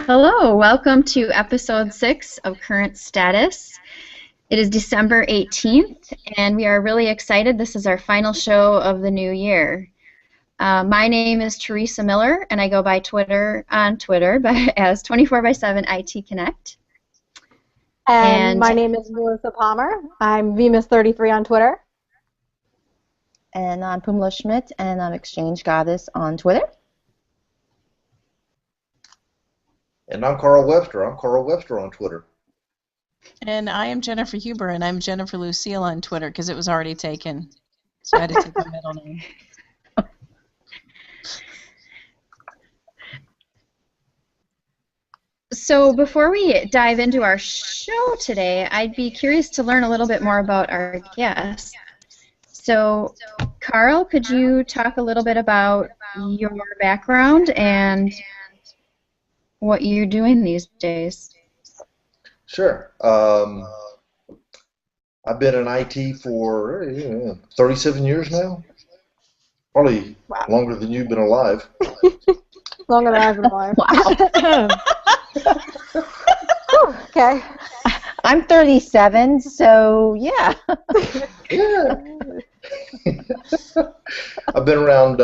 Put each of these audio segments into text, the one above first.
Hello, welcome to episode 6 of Current Status. It is December 18th, and we are really excited. This is our final show of the new year. My name is Teresa Miller, and I go by Twitter as 24/7 IT Connect. And my name is Melissa Palmer. I'm VMIS33 on Twitter. And I'm Pumla Schmidt, and I'm Exchange Goddess on Twitter. And I'm Carl Webster. I'm Carl Webster on Twitter. And I am Jennifer Huber, and I'm Jennifer Lucille on Twitter because it was already taken. So I had to take my middle name. So before we dive into our show today, I'd be curious to learn a little bit more about our guests. So, Carl, could you talk a little bit about your background and what you're doing these days? Sure. I've been in IT for 37 years now. Probably longer than you've been alive. Longer than I've been alive. Wow. Okay. I'm 37, so yeah. Yeah. I've been around,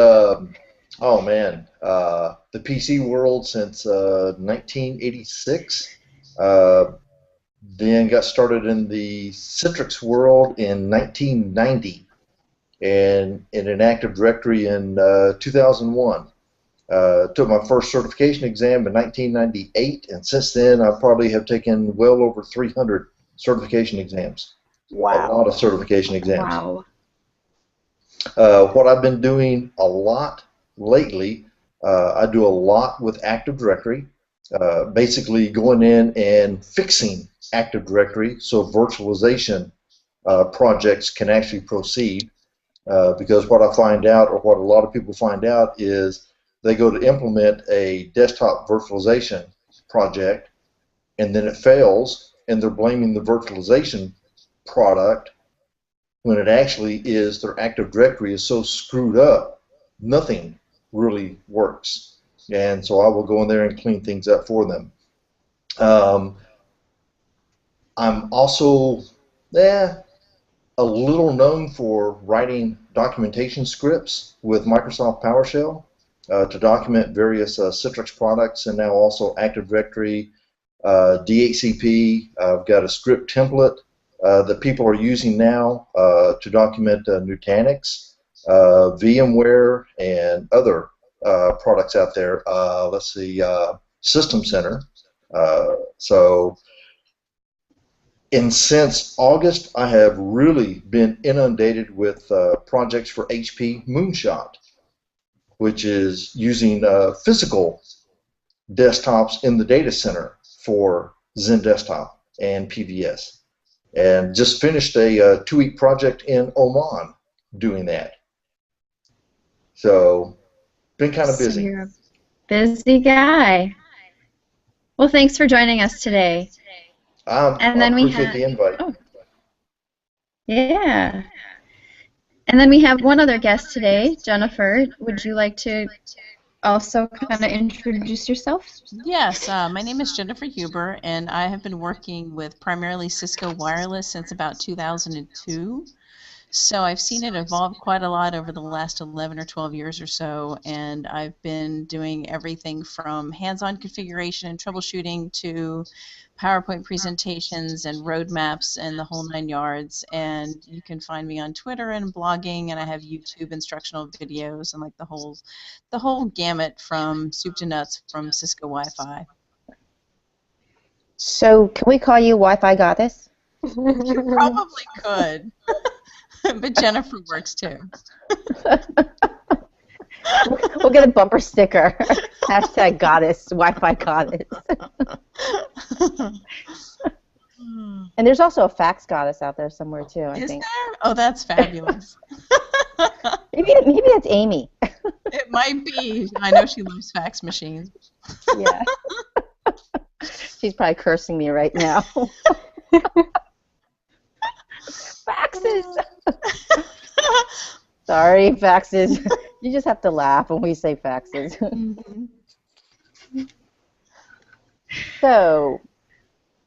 the PC world since 1986. Then got started in the Citrix world in 1990, and in an Active Directory in 2001. Took my first certification exam in 1998, and since then I probably have taken well over 300 certification exams. Wow. A lot of certification exams. Wow. What I've been doing a lot lately, I do a lot with Active Directory, basically going in and fixing Active Directory so virtualization projects can actually proceed, because what I find out, or what a lot of people find out, is they go to implement a desktop virtualization project and then it fails and they're blaming the virtualization product when it actually is their Active Directory is so screwed up, nothing really works. And so I will go in there and clean things up for them. I'm also a little known for writing documentation scripts with Microsoft PowerShell to document various Citrix products, and now also Active Directory, DHCP. I've got a script template that people are using now to document Nutanix, VMware, and other products out there. Let's see, System Center. And since August, I have really been inundated with projects for HP Moonshot, which is using physical desktops in the data center for Zen Desktop and PVS. And just finished a 2-week project in Oman doing that. So, been kind of busy. So you're a busy guy. Well, thanks for joining us today. I appreciate the invite. Oh, yeah. And then we have one other guest today, Jennifer. Would you like to also kind of introduce yourself? Yes, my name is Jennifer Huber, and I have been working with primarily Cisco Wireless since about 2002. So I've seen it evolve quite a lot over the last 11 or 12 years or so, and I've been doing everything from hands-on configuration and troubleshooting to PowerPoint presentations and roadmaps and the whole 9 yards. And you can find me on Twitter and blogging, and I have YouTube instructional videos and like the whole gamut from soup to nuts from Cisco Wi-Fi. So can we call you Wi-Fi Goddess? You probably could. But Jennifer works too. We'll get a bumper sticker. Hashtag Goddess, Wi-Fi Goddess. And there's also a fax goddess out there somewhere too, I think. Is there? Oh, that's fabulous. Maybe it's Amy. It might be. I know she loves fax machines. Yeah. She's probably cursing me right now. Faxes! Sorry, faxes. You just have to laugh when we say faxes. So,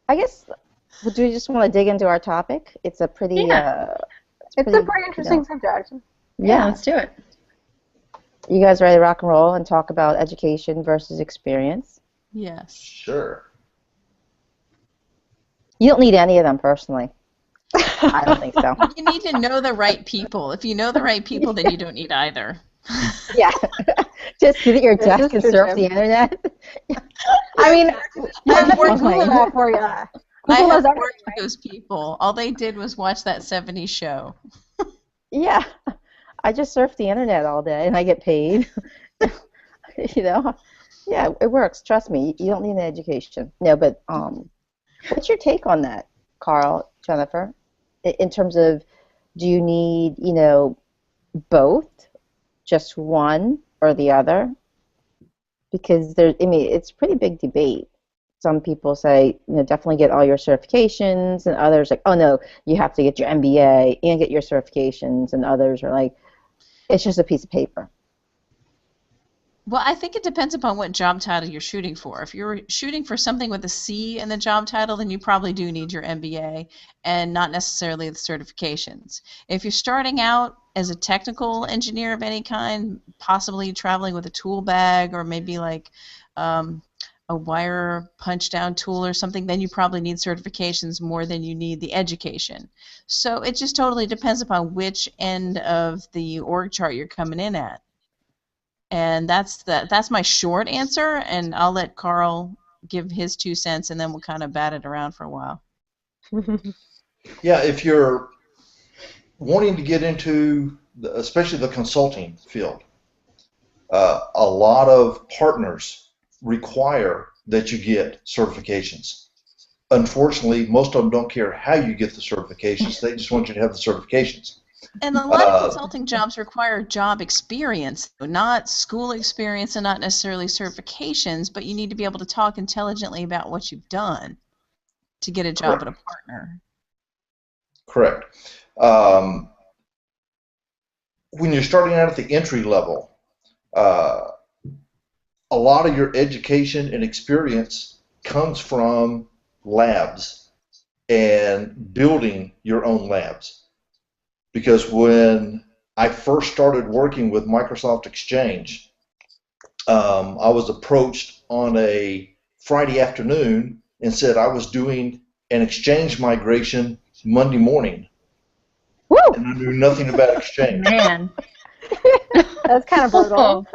I guess, do you just want to dig into our topic? It's a pretty, it's a pretty interesting subject. Yeah, let's do it. You guys ready to rock and roll and talk about education versus experience? Yes. Sure. You don't need any of them personally. I don't think so. You need to know the right people. If you know the right people, then you don't need either. Yeah. Just sit at your desk and surf the internet. I mean, I've worked Google that for you. I Google have knows worked with those people. All they did was watch that 70s show. Yeah. I just surf the internet all day and I get paid. You know? Yeah, it works. Trust me. You don't need an education. No, but what's your take on that, Carl, Jennifer? In terms of, do you need, both, just one or the other? Because it's a pretty big debate. Some people say, definitely get all your certifications, and others like, oh no, you have to get your MBA and get your certifications, and others are like, it's just a piece of paper. Well, I think it depends upon what job title you're shooting for. If you're shooting for something with a C in the job title, then you probably do need your MBA and not necessarily the certifications. If you're starting out as a technical engineer of any kind, possibly traveling with a tool bag or maybe like a wire punch down tool or something, then you probably need certifications more than you need the education. So it just totally depends upon which end of the org chart you're coming in at. And that's my short answer, and I'll let Carl give his 2 cents, and then we'll kind of bat it around for a while. Yeah, if you're wanting to get into, especially the consulting field, a lot of partners require that you get certifications. Unfortunately, most of them don't care how you get the certifications. They just want you to have the certifications. And a lot of consulting jobs require job experience, not school experience and not necessarily certifications, but you need to be able to talk intelligently about what you've done to get a job at a partner. Correct. When you're starting out at the entry level, a lot of your education and experience comes from labs and building your own labs. Because when I first started working with Microsoft Exchange, I was approached on a Friday afternoon and said I was doing an Exchange migration Monday morning. Woo! And I knew nothing about Exchange. Man. That's kind of brutal.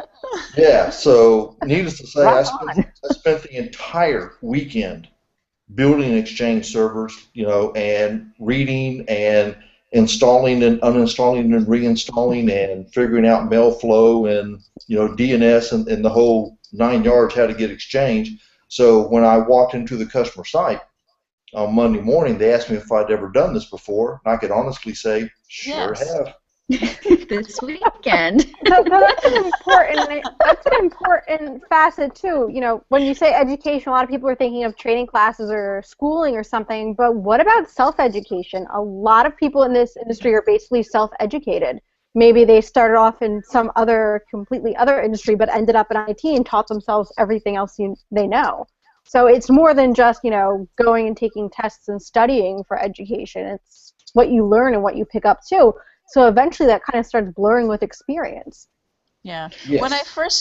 Yeah, so needless to say, I spent the entire weekend building Exchange servers, and reading and installing and uninstalling and reinstalling and figuring out mail flow and DNS and the whole 9 yards how to get Exchange. So when I walked into the customer site on Monday morning, they asked me if I'd ever done this before, and I could honestly say, sure have. This weekend. So that's an important facet too. When you say education, a lot of people are thinking of training classes or schooling or something, but what about self-education? A lot of people in this industry are basically self-educated. Maybe they started off in some completely other industry, but ended up in IT and taught themselves everything else they know. So it's more than just, going and taking tests and studying for education. It's what you learn and what you pick up too. So eventually that kind of starts blurring with experience. Yeah. Yes.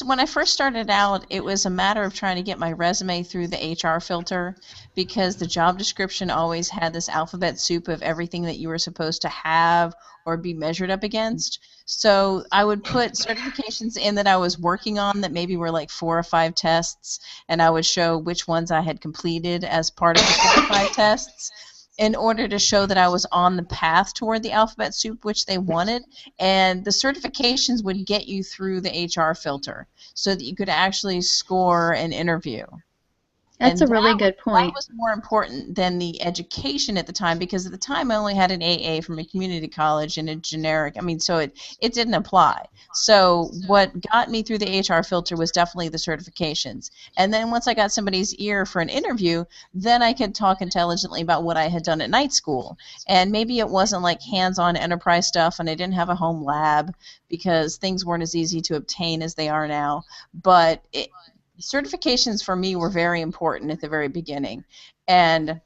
When I first started out, it was a matter of trying to get my resume through the HR filter, because the job description always had this alphabet soup of everything that you were supposed to have or be measured up against. So I would put certifications in that I was working on that maybe were like 4 or 5 tests, and I would show which ones I had completed as part of the 4 or 5 tests, in order to show that I was on the path toward the alphabet soup, which they wanted. And the certifications would get you through the HR filter so that you could actually score an interview. That's a really good point. That was more important than the education at the time, because at the time I only had an AA from a community college and a generic. So it didn't apply. So what got me through the HR filter was definitely the certifications. And then once I got somebody's ear for an interview, then I could talk intelligently about what I had done at night school. And maybe it wasn't like hands-on enterprise stuff, and I didn't have a home lab because things weren't as easy to obtain as they are now. But certifications for me were very important at the very beginning. And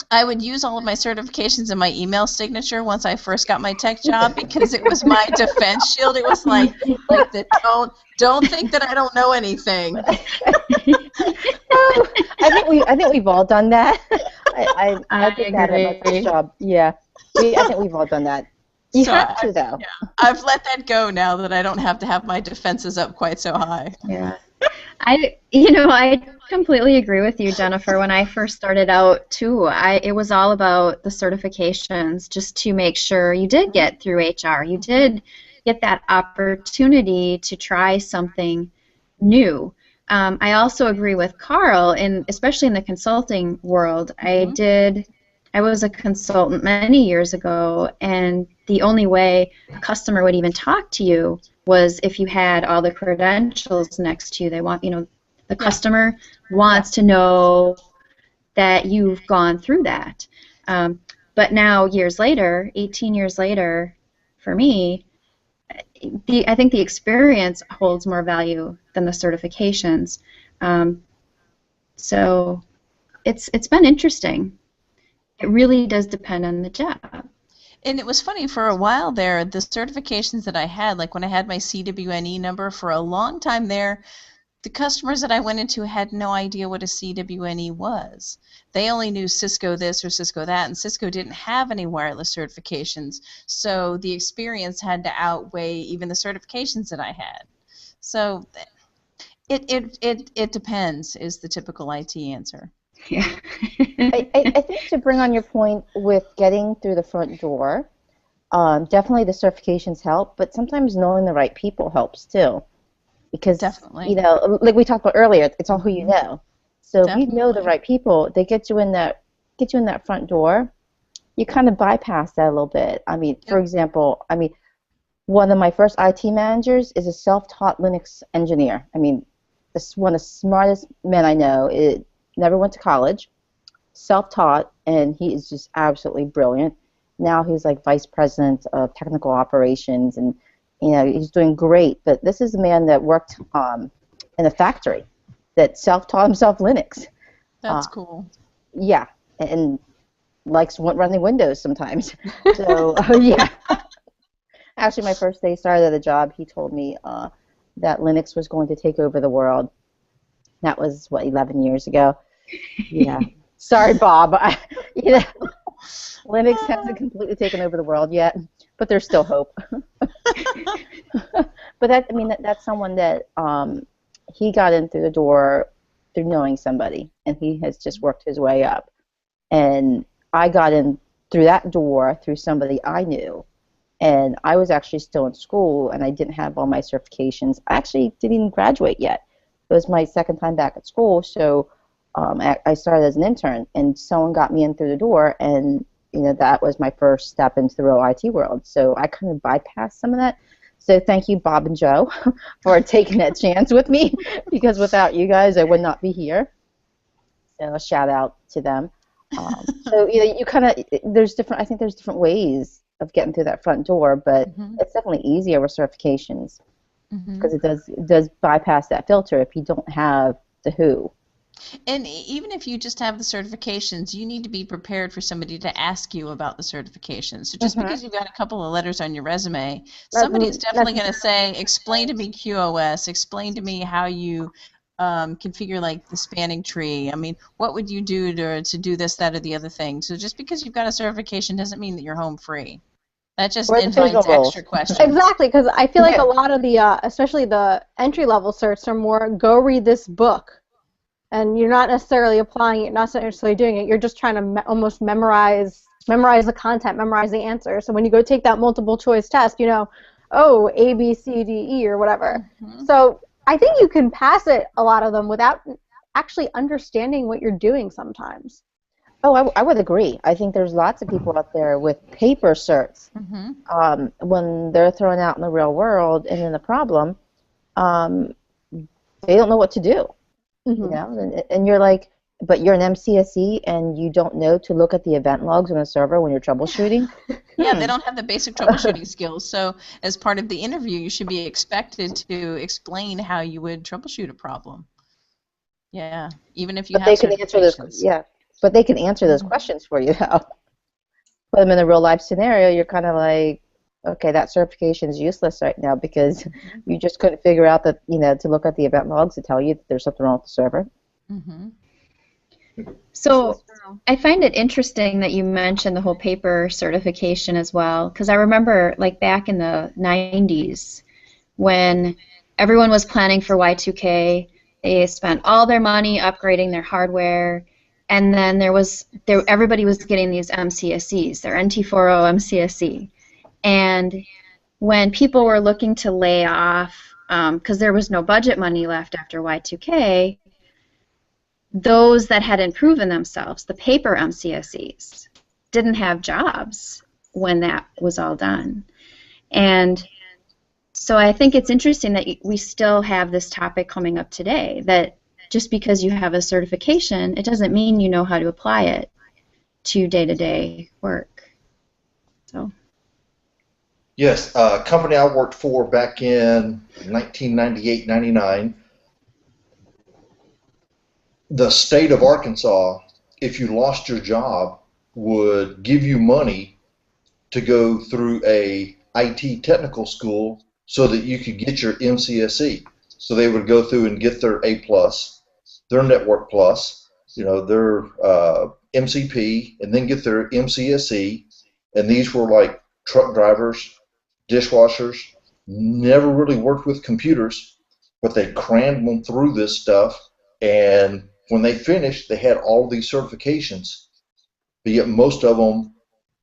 I would use all of my certifications in my email signature once I first got my tech job because it was my defense shield. It was like the don't think that I don't know anything. Oh, I think we've all done that. I did that at my first job. Yeah, I think we've all done that. You have to though. Yeah, I've let that go now that I don't have to have my defenses up quite so high. Yeah. I completely agree with you, Jennifer. When I first started out too, it was all about the certifications, just to make sure you did get through HR. You did get that opportunity to try something new. I also agree with Carl, especially in the consulting world. I was a consultant many years ago, and the only way a customer would even talk to you was if you had all the credentials next to you. They want, the customer wants to know that you've gone through that. But now, years later, 18 years later, for me, I think the experience holds more value than the certifications. So it's been interesting. It really does depend on the job. And it was funny, for a while there, the certifications that I had, like when I had my CWNE number, for a long time there, the customers that I went into had no idea what a CWNE was. They only knew Cisco this or Cisco that, and Cisco didn't have any wireless certifications, so the experience had to outweigh even the certifications that I had. So it depends is the typical IT answer. Yeah. I think to bring on your point with getting through the front door, definitely the certifications help, but sometimes knowing the right people helps too. Because, Definitely. Like we talked about earlier, it's all who you know. So Definitely. if you know the right people, they get you in that front door, you kind of bypass that a little bit. I mean, for example, one of my first IT managers is a self-taught Linux engineer. I mean, this one of the smartest men I know. It never went to college, self-taught, and he is just absolutely brilliant. Now he's like vice president of technical operations, and he's doing great. But this is a man that worked in a factory that self-taught himself Linux. That's cool. Yeah, and likes running Windows sometimes. So yeah. Actually, my first day started at the job, he told me that Linux was going to take over the world. That was, 11 years ago? Yeah. Sorry, Bob. Linux hasn't completely taken over the world yet, but there's still hope. But that's someone that he got in through the door through knowing somebody, and he has just worked his way up. And I got in through that door through somebody I knew, and I was actually still in school, and I didn't have all my certifications. I actually didn't even graduate yet. It was my second time back at school, so I started as an intern, and someone got me in through the door, and that was my first step into the real IT world. So I kind of bypassed some of that. So thank you, Bob and Joe, for taking that chance with me, because without you guys, I would not be here. So a shout out to them. So you kind of I think there's different ways of getting through that front door, but it's definitely easier with certifications because it does bypass that filter if you don't have the who. And even if you just have the certifications, you need to be prepared for somebody to ask you about the certifications. So just because you've got a couple of letters on your resume, somebody's definitely going to say, explain to me QoS, explain to me how you configure like the spanning tree. I mean, what would you do to do this, that, or the other thing? So just because you've got a certification doesn't mean that you're home free. That just invites extra questions. Exactly, because I feel like a lot of the, especially the entry-level certs are more, go read this book. And you're not necessarily applying it, not necessarily doing it. You're just trying to almost memorize the content, memorize the answer. So when you go take that multiple choice test, A, B, C, D, E, or whatever. So I think you can pass it, a lot of them, without actually understanding what you're doing sometimes. Oh, I would agree. I think there's lots of people out there with paper certs. When they're thrown out in the real world and in the problem, they don't know what to do. And you're like, but you're an MCSE and you don't know to look at the event logs on the server when you're troubleshooting? Yeah, they don't have the basic troubleshooting skills. So as part of the interview, you should be expected to explain how you would troubleshoot a problem. Yeah, even if you But have they can answer those. certifications. Yeah, but they can answer those questions for you. Though. Put them in a real life scenario, you're kind of like, okay, that certification is useless right now because you just couldn't figure out that, to look at the event logs to tell you that there's something wrong with the server. Mm-hmm. So I find it interesting that you mentioned the whole paper certification as well, because I remember like back in the 90s when everyone was planning for Y2K, they spent all their money upgrading their hardware, and then everybody was getting these MCSEs, their NT40 MCSE. And when people were looking to lay off, because there was no budget money left after Y2K, those that hadn't proven themselves, the paper MCSEs, didn't have jobs when that was all done. And so I think it's interesting that we still have this topic coming up today, that just because you have a certification, it doesn't mean you know how to apply it to day-to-day work. So. Yes, a company I worked for back in 1998-99, the state of Arkansas, if you lost your job, would give you money to go through a IT technical school so that you could get your MCSE. So they would go through and get their A+, their Network Plus, their MCP, and then get their MCSE. And these were like truck drivers, dishwashers, never really worked with computers, but they crammed them through this stuff. And when they finished, they had all these certifications, but yet most of them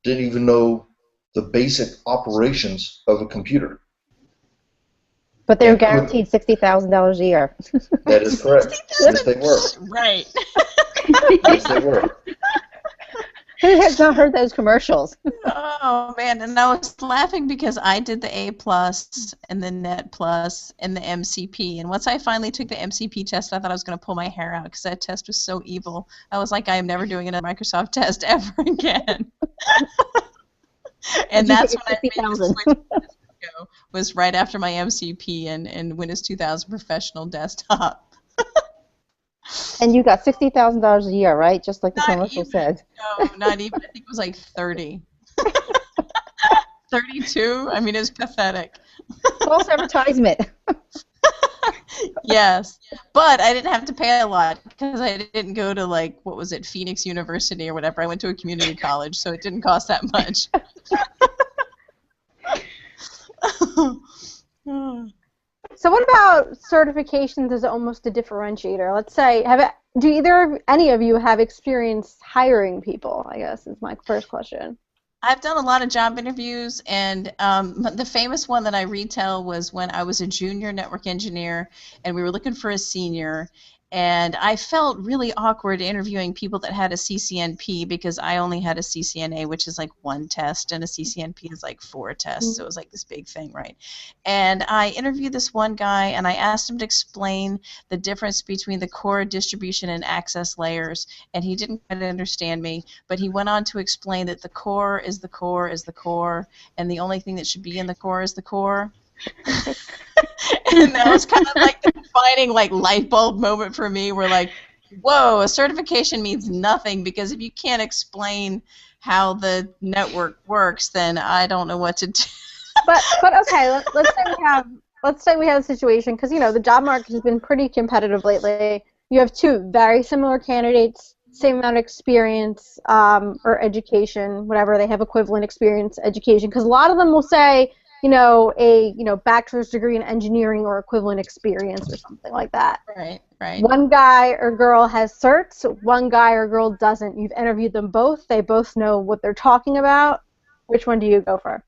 didn't even know the basic operations of a computer. But they were guaranteed $60,000 a year. That is correct. Yes, they were. Right. Yes, they were. Who has not heard those commercials? Oh man, and I was laughing because I did the A+ and the Net Plus and the MCP, and once I finally took the MCP test, I thought I was going to pull my hair out because that test was so evil. I was like, I am never doing another Microsoft test ever again. And that's when I made the switch to Cisco, was right after my MCP and Windows 2000 Professional Desktop. And you got $60,000 a year, right? Just like the Not commercial even. said. No, not even. I think it was like 30. 32? I mean, it was pathetic. False advertisement. Yes, but I didn't have to pay a lot because I didn't go to, like, what was it, Phoenix University or whatever. I went to a community college, so it didn't cost that much. So what about certifications as almost a differentiator? Let's say, any of you have experience hiring people, I guess, is my first question. I've done a lot of job interviews, and the famous one that I retell was when I was a junior network engineer, and we were looking for a senior, and I felt really awkward interviewing people that had a CCNP because I only had a CCNA, which is like 1 test, and a CCNP is like 4 tests, so it was like this big thing, right? And I interviewed this one guy, and I asked him to explain the difference between the core, distribution, and access layers, and he didn't quite understand me, but he went on to explain that the core is the core is the core, and the only thing that should be in the core is the core. And that was kind of like the defining light bulb moment for me, where like, whoa, a certification means nothing, because if you can't explain how the network works, then I don't know what to do. But okay, let's say we have a situation, because the job market has been pretty competitive lately. You have 2 very similar candidates, same amount of experience or education, whatever, they have equivalent experience, education, because a lot of them will say a bachelor's degree in engineering or equivalent experience or something like that. Right. One guy or girl has certs, one guy or girl doesn't. You've interviewed them both. They both know what they're talking about. Which one do you go for?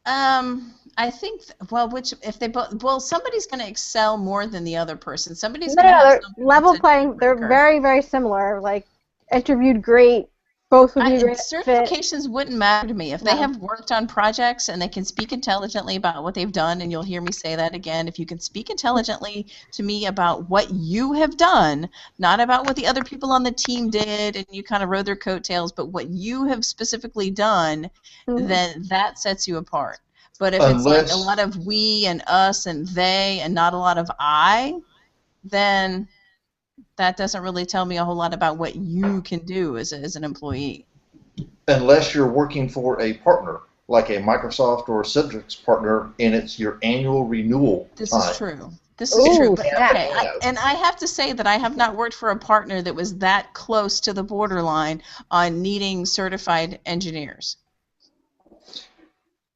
I think, somebody's going to excel more than the other person. Somebody's going to have they're level playing. They're very, very similar. Like, interviewed great. Both would be great. Certifications wouldn't matter to me. If they have worked on projects and they can speak intelligently about what they've done, and you'll hear me say that again, if you can speak intelligently to me about what you have done, not about what the other people on the team did and you kind of rode their coattails, but what you have specifically done, then that sets you apart. But if it's like a lot of we and us and they and not a lot of I, then that doesn't really tell me a whole lot about what you can do as an employee. Unless you're working for a partner, like a Microsoft or a Citrix partner, and it's your annual renewal This time. is true. This is true. Ooh, But snap. okay, and I have to say that I have not worked for a partner that was that close to the borderline on needing certified engineers.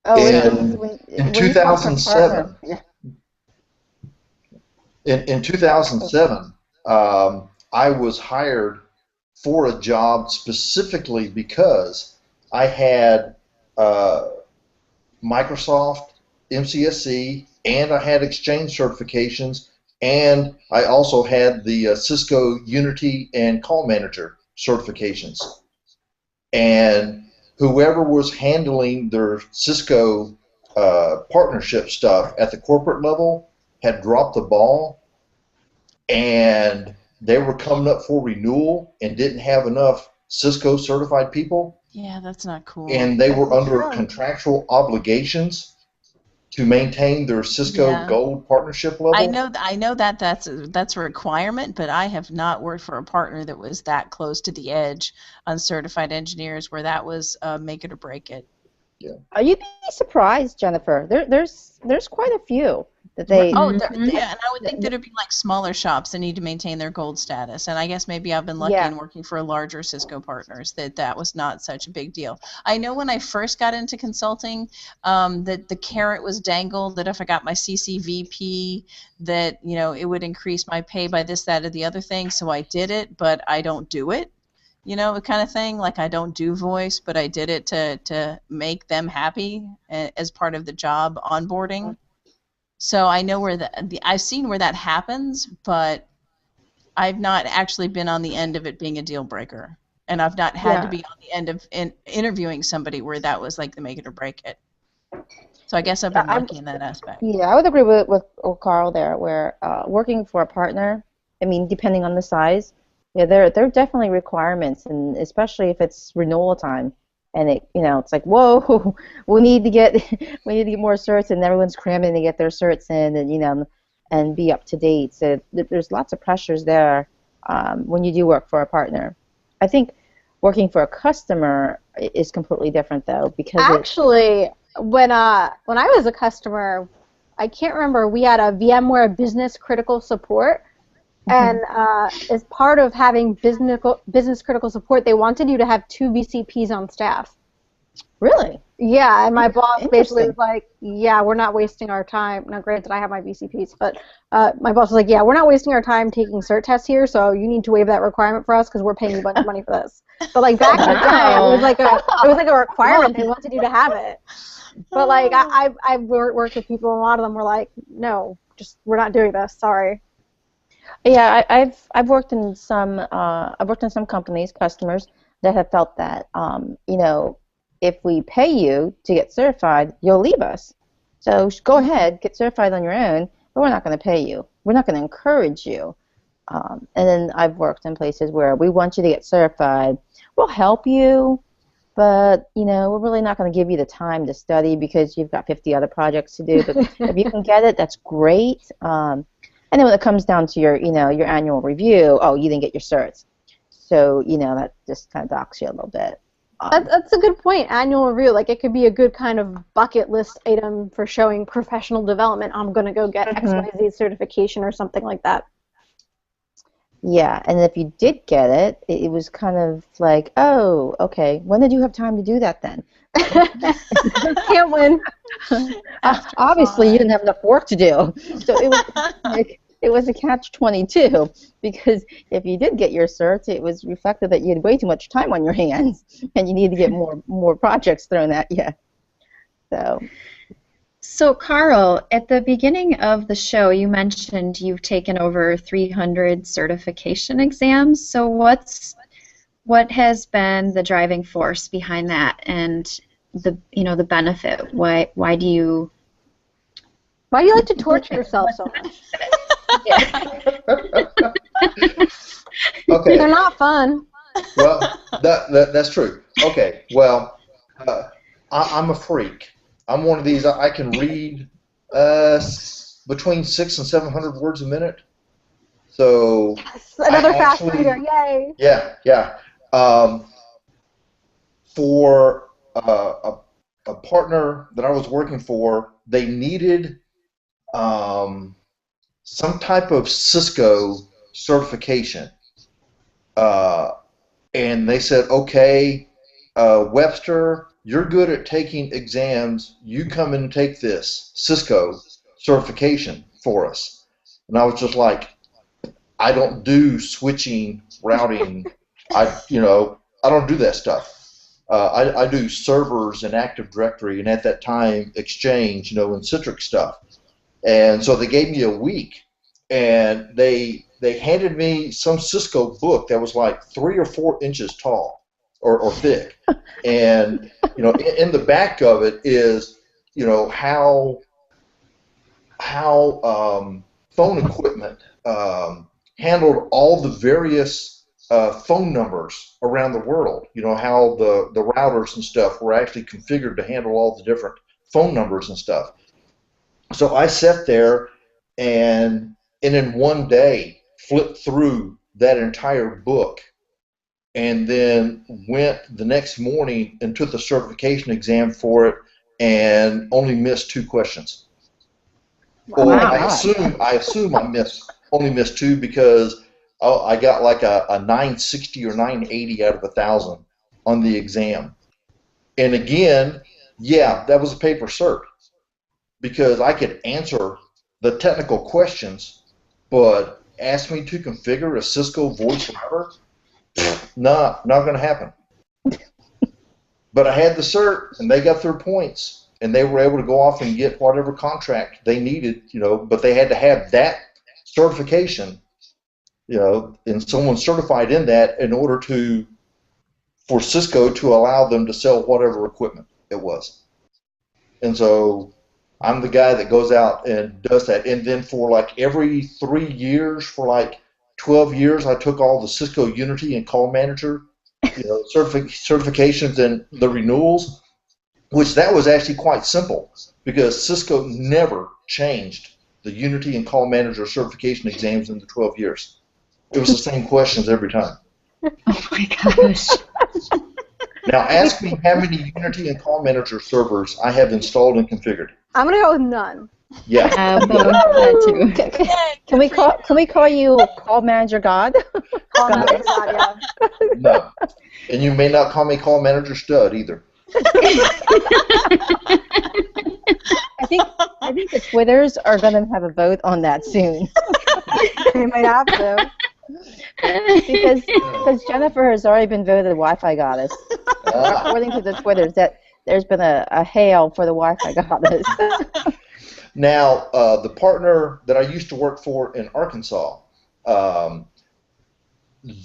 Oh, In, when in you talk from 2007, partner, yeah. in 2007, I was hired for a job specifically because I had Microsoft, MCSC, and I had Exchange certifications, and I also had the Cisco Unity and Call Manager certifications. And whoever was handling their Cisco partnership stuff at the corporate level had dropped the ball, and they were coming up for renewal and didn't have enough Cisco certified people, Yeah, that's not cool. and they were under true. contractual obligations to maintain their Cisco Yeah. Gold partnership level. I know that that's a requirement, but I have not worked for a partner that was that close to the edge on certified engineers where that was make it or break it. You'd be surprised, Jennifer. There's quite a few that they. Oh, yeah, and I would think that it'd be like smaller shops that need to maintain their gold status. And I guess maybe I've been lucky Yeah. in working for larger Cisco partners that was not such a big deal. I know when I first got into consulting, that the carrot was dangled that if I got my CCVP, that it would increase my pay by this, that, or the other thing. So I did it, but I don't do it. The kind of thing, like I don't do voice, but I did it to make them happy as part of the job onboarding. So I know where I've seen where that happens, but I've not actually been on the end of it being a deal breaker, and I've not had to be on the end of interviewing somebody where that was like the make it or break it. So I guess I've been lucky in that aspect. Yeah, I would agree with Carl there, where working for a partner, I mean, depending on the size, yeah, there are definitely requirements, and especially if it's renewal time, and it's like, whoa, we need to get more certs, and everyone's cramming to get their certs in, and and be up to date. So there's lots of pressures there when you do work for a partner. I think working for a customer is completely different though, because Actually, when I was a customer, I can't remember, we had a VMware business critical support, and as part of having business critical support, they wanted you to have 2 VCPs on staff. Really? Yeah, and my boss basically Interesting. was like, yeah, we're not wasting our time. Now, granted, I have my VCPs, but my boss was like, yeah, we're not wasting our time taking cert tests here, so you need to waive that requirement for us because we're paying you a bunch of money for this. But like back in the day, it was like a requirement. They wanted you to have it. But like I've worked with people, and a lot of them were like, no, just we're not doing this. Sorry. Yeah, I've worked in some companies, customers that have felt that if we pay you to get certified, you'll leave us. So go ahead, get certified on your own, but we're not going to pay you. We're not going to encourage you. And then I've worked in places where we want you to get certified. We'll help you, but we're really not going to give you the time to study because you've got 50 other projects to do. But if you can get it, that's great. And then when it comes down to your annual review, oh, you didn't get your certs. So that just kind of docks you a little bit. That's a good point. Annual review, like it could be a good kind of bucket list item for showing professional development. I'm going to go get XYZ certification or something like that. Yeah, and if you did get it, it was kind of like, oh, okay, when did you have time to do that then? Can't win. Obviously, you didn't have enough work to do. So it was like, it was a catch-22 because if you did get your certs, it was reflected that you had way too much time on your hands and you needed to get more projects thrown at you. So Carl, at the beginning of the show, you mentioned you've taken over 300 certification exams. So what has been the driving force behind that, and the benefit? Why do you like to torture yourself so much? Okay. They're not fun. Well, that's true. Okay. Well, I'm a freak. I'm one of these. I can read between 600 and 700 words a minute. So Yes, another I fast actually, reader, yay! yeah. Um, for a partner that I was working for, they needed um, some type of Cisco certification. Uh, and they said, okay, Webster, you're good at taking exams. You come and take this Cisco certification for us. And I was just like, I don't do switching, routing. I don't do that stuff. I do servers and Active Directory, and at that time, Exchange, and Citrix stuff. And so they gave me a week, and they handed me some Cisco book that was like 3 or 4 inches tall or thick, and in the back of it is how phone equipment handled all the various phone numbers around the world. How the routers and stuff were actually configured to handle all the different phone numbers and stuff. So I sat there and in one day flipped through that entire book, and then went the next morning and took the certification exam for it, and only missed 2 questions. Oh Or my I God. assume I only missed two because I got like a 960 or 980 out of 1,000 on the exam. And again, yeah, that was a paper cert because I could answer the technical questions, but ask me to configure a Cisco voice router? Nah, not going to happen. But I had the cert, and they got their points, and they were able to go off and get whatever contract they needed, but they had to have that certification, and someone certified in that in order for Cisco to allow them to sell whatever equipment it was. And so I'm the guy that goes out and does that. And then for like every 3 years, for like 12 years, I took all the Cisco Unity and Call Manager, certifications and the renewals, which that was actually quite simple because Cisco never changed the Unity and Call Manager certification exams in the 12 years. It was the same questions every time. Oh my gosh. I'm Now ask me how many Unity and Call Manager servers I have installed and configured. gonna go with none. Yeah. Both that too. Can we call you Call Manager God? Call manager God, yeah. No. And you may not call me Call Manager Stud either. I think the Twitters are going to have a vote on that soon. They might have to. because Jennifer has already been voted the Wi-Fi goddess. According to the Twitters, that there's been a hail for the Wi-Fi goddess. Now, the partner that I used to work for in Arkansas,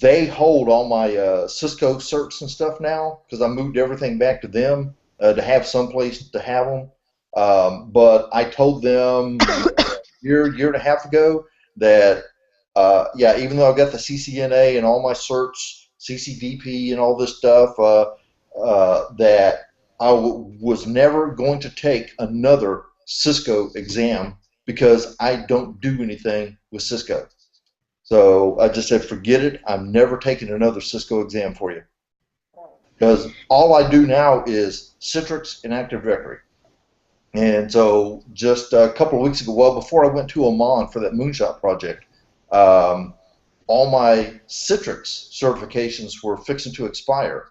they hold all my Cisco certs and stuff now because I moved everything back to them to have someplace to have them. But I told them a year and a half ago that, even though I've got the CCNA and all my certs, CCDP and all this stuff, that I was never going to take another Cisco exam because I don't do anything with Cisco. So I just said, forget it. I'm never taking another Cisco exam for you. Because all I do now is Citrix and Active Directory. And so just a couple of weeks ago, well, before I went to Oman for that moonshot project, all my Citrix certifications were fixing to expire.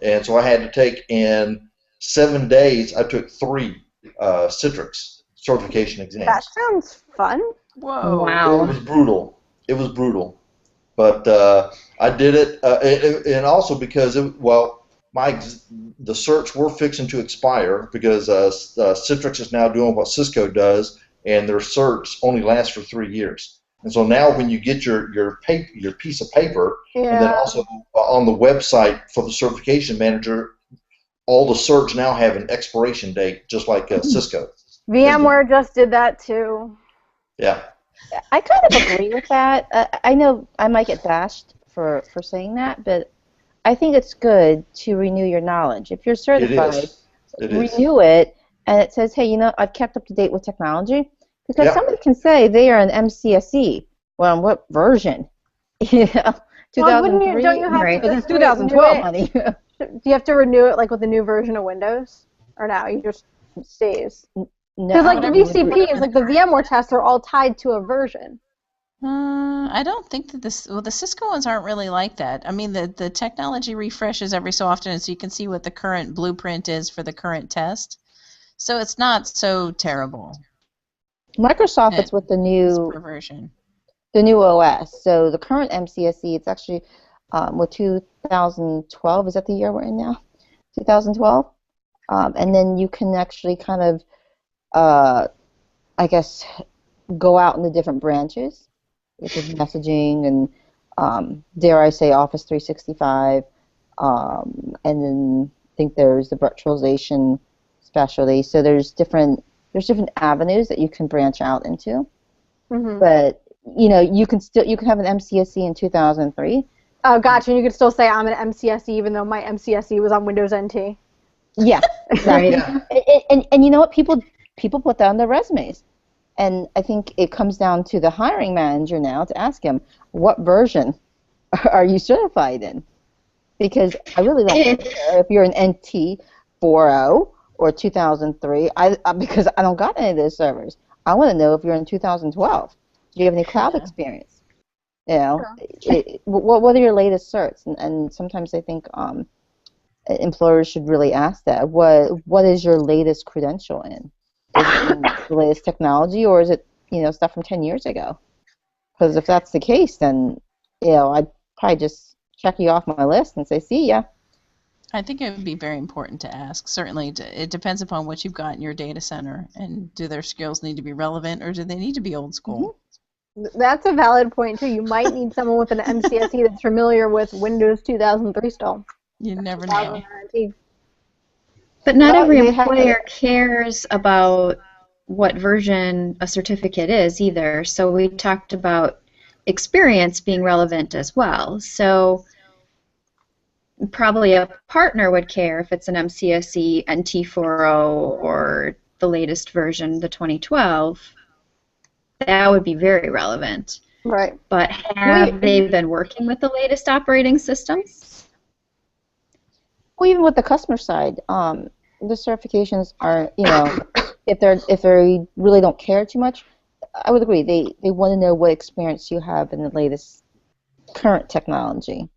And so I had to take, in 7 days, I took 3 Citrix certification exams. That sounds fun. Whoa. Wow. It was brutal. It was brutal. But I did it, and also because, the certs were fixing to expire because Citrix is now doing what Cisco does, and their certs only last for 3 years. And so now when you get your piece of paper, and then also on the website for the certification manager, all the certs now have an expiration date, just like Cisco. VMware just did that too. Yeah. I kind of agree with that. I know I might get bashed for saying that, but I think it's good to renew your knowledge. If you're certified, renew it, and it says, hey, I've kept up to date with technology. Because somebody can say they are an MCSE, Well, what version? Yeah, Well, wouldn't you, don't you 2003. have Right. to This is renew 2012, it? honey. Do you have to renew it like with a new version of Windows, or no? You just stays. No, Because like the I would VCP is like the VMware tests are all tied to a version. I don't think that the Cisco ones aren't really like that. I mean, the technology refreshes every so often, so you can see what the current blueprint is for the current test. So it's not so terrible. Microsoft, it's with It's per version. the new OS. So the current MCSE, it's actually with 2012. Is that the year we're in now? 2012. And then you can actually kind of, I guess, go out in the different branches, which is messaging and, dare I say, Office 365. And then I think there's the virtualization specialty. So there's different avenues that you can branch out into. Mm-hmm. But you can have an MCSE in 2003. Oh, gotcha. And you could still say I'm an MCSE even though my MCSE was on Windows NT. Yeah, Right. Yeah. and you know what? People put that on their resumes, and I think it comes down to the hiring manager now to ask him what version are you certified in, because I really don't care if you're an NT 4.0 or 2003. Because I don't got any of those servers. I want to know if you're in 2012. Do you have any cloud experience? What are your latest certs? And sometimes I think employers should really ask that. What is your latest credential in? Is it in the latest technology, or is it stuff from 10 years ago? Because if that's the case, then I'd probably just check you off my list and say, see ya. I think it would be very important to ask. Certainly, it depends upon what you've got in your data center, and do their skills need to be relevant, or do they need to be old school? That's a valid point too. You might need someone with an MCSE that's familiar with Windows 2003 still. You never know. 2019. But not Well, every they have- employer cares about what version a certificate is either. So we talked about experience being relevant as well. So probably a partner would care if it's an MCSE NT40 or the latest version, the 2012. That would be very relevant. Right. But have they been working with the latest operating systems? Well, even with the customer side, the certifications are, if they really don't care too much, I would agree. They want to know what experience you have in the latest current technology.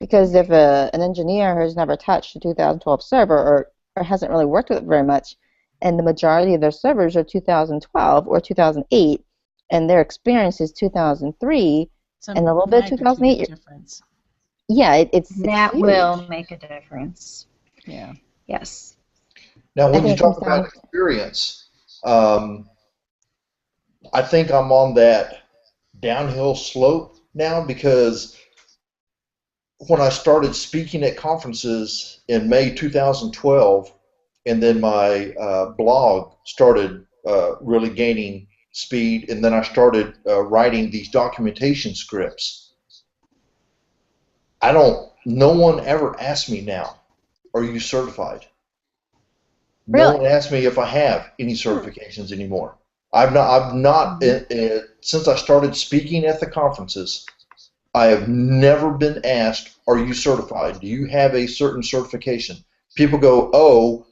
Because if an engineer has never touched a 2012 server or hasn't really worked with it very much, and the majority of their servers are 2012 or 2008, and their experience is 2003 and a little bit of 2008, difference. yeah, it's That huge. will make a difference. Yeah. Yes. Now, when I you think talk it about sounds- experience, I think I'm on that downhill slope now, because when I started speaking at conferences in May 2012, and then my blog started really gaining speed, and then I started writing these documentation scripts. No one ever asks me now, are you certified? Really? No one asks me if I have any certifications anymore. I've not since I started speaking at the conferences, I have never been asked, are you certified? Do you have a certain certification? People go, oh,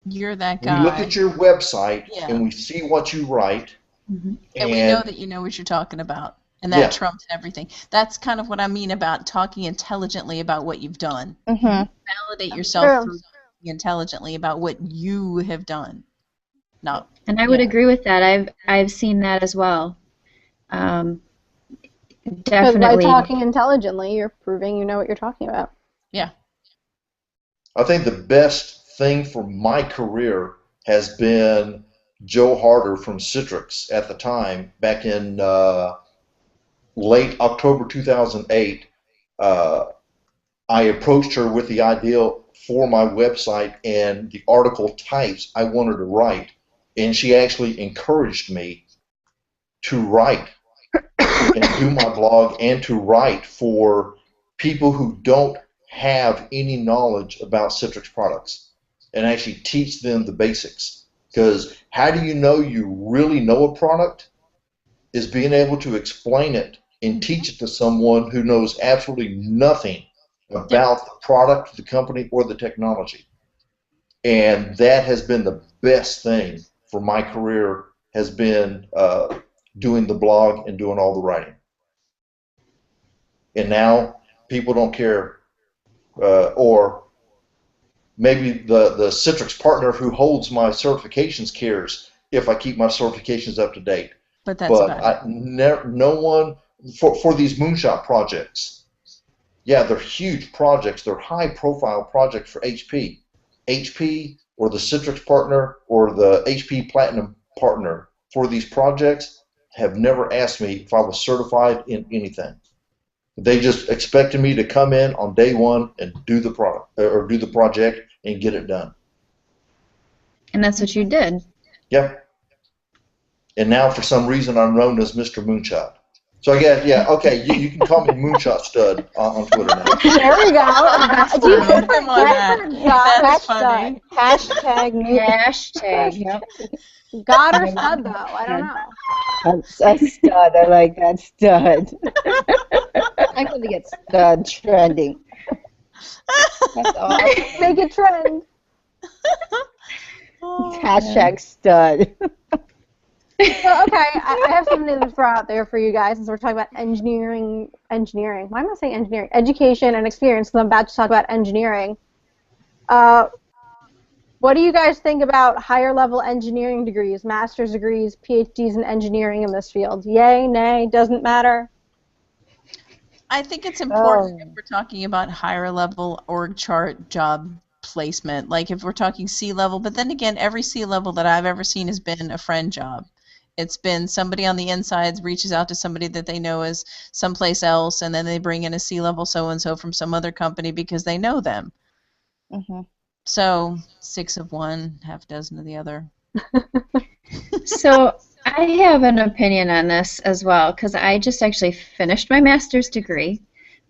You're that we guy. look at your website Yeah. and we see what you write. Mm-hmm. And we know that you know what you're talking about. And that trumps everything. That's kind of what I mean about talking intelligently about what you've done. Validate yourself through talking intelligently about what you have done. No. And I would agree with that. I've seen that as well. Because by Definitely. talking intelligently, you're proving you know what you're talking about. Yeah. I think the best thing for my career has been Joe Harder from Citrix at the time, back in late October 2008. I approached her with the idea for my website and the article types I wanted to write, and she actually encouraged me to write and do my blog and to write for people who don't have any knowledge about Citrix products, and actually teach them the basics. Because how do you know you really know a product? is being able to explain it and teach it to someone who knows absolutely nothing about the product, the company, or the technology. And that has been the best thing for my career, has been doing the blog and doing all the writing. And now people don't care, or maybe the Citrix partner who holds my certifications cares if I keep my certifications up to date. But that's about it. No one, for these moonshot projects, yeah, they're huge projects. They're high-profile projects for HP. HP or the Citrix partner or the HP Platinum partner for these projects have never asked me if I was certified in anything. They just expected me to come in on day one and do the product or do the project and get it done. And that's what you did. Yep. And now for some reason I'm known as Mr. Moonshot. So I guess, yeah, okay, you can call me Moonshot Stud on Twitter now. There we go. Do you Put them on that. That's funny. Hashtag new. Hashtag. Yep. God or stud, though? I don't know. A stud. I like that, stud. I'm going to get stud trending. That's awesome. Make it trend. Hashtag stud. So, okay, I have something to throw out there for you guys since we're talking about engineering. Why am I saying engineering? Education and experience, because I'm about to talk about engineering. What do you guys think about higher level engineering degrees, master's degrees, PhDs in engineering in this field? Yay, nay, doesn't matter? I think it's important if we're talking about higher level org chart job placement, like if we're talking C-level, but then again, every C-level that I've ever seen has been a friend job. It's been somebody on the inside reaches out to somebody that they know is someplace else, and then they bring in a C-level so-and-so from some other company because they know them. Mm-hmm. So 6 of one, half dozen of the other. So I have an opinion on this as well, because I just actually finished my master's degree.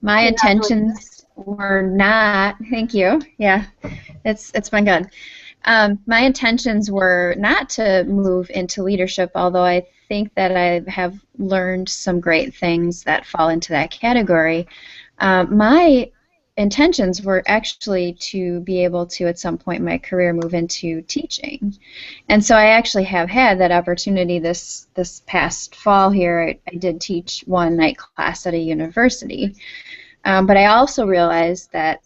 My intentions were not, thank you, yeah, it's been good. My intentions were not to move into leadership, although I think that I have learned some great things that fall into that category. My intentions were actually to be able to, at some point in my career, move into teaching. And so I actually have had that opportunity this past fall here. I did teach one night class at a university. But I also realized that